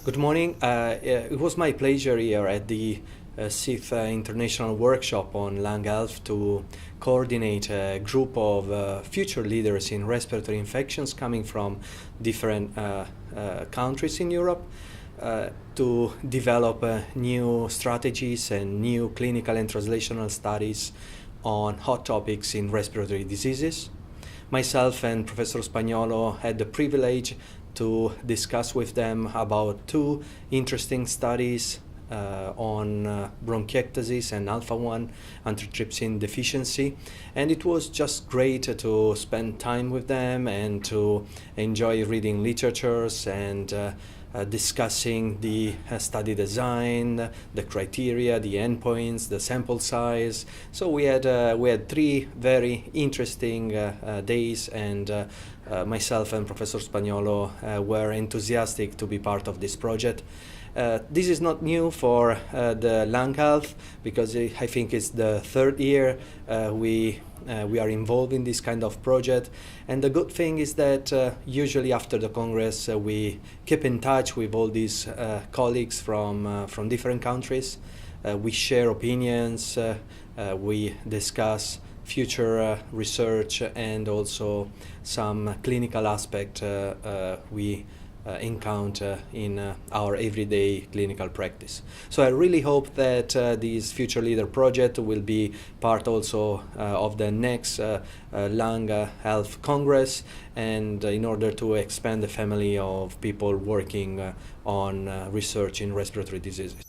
Good morning. It was my pleasure here at the sixth International Workshop on Lung Health to coordinate a group of future leaders in respiratory infections coming from different countries in Europe to develop new strategies and new clinical and translational studies on hot topics in respiratory diseases. Myself and Professor Spagnolo had the privilege to discuss with them about two interesting studies on bronchiectasis and alpha-1 antitrypsin deficiency, and it was just great to spend time with them and to enjoy reading literatures and discussing the study design, the criteria, the endpoints, the sample size. So we had 3 very interesting days, and myself and Professor Spagnolo were enthusiastic to be part of this project. This is not new for the lung health, because I think it's the third year we are involved in this kind of project. And the good thing is that usually after the Congress we keep in touch with all these colleagues from different countries. We share opinions, we discuss future research, and also some clinical aspect we encounter in our everyday clinical practice. So I really hope that this Future Leader project will be part also of the next Lung Health Congress, and in order to expand the family of people working on research in respiratory diseases.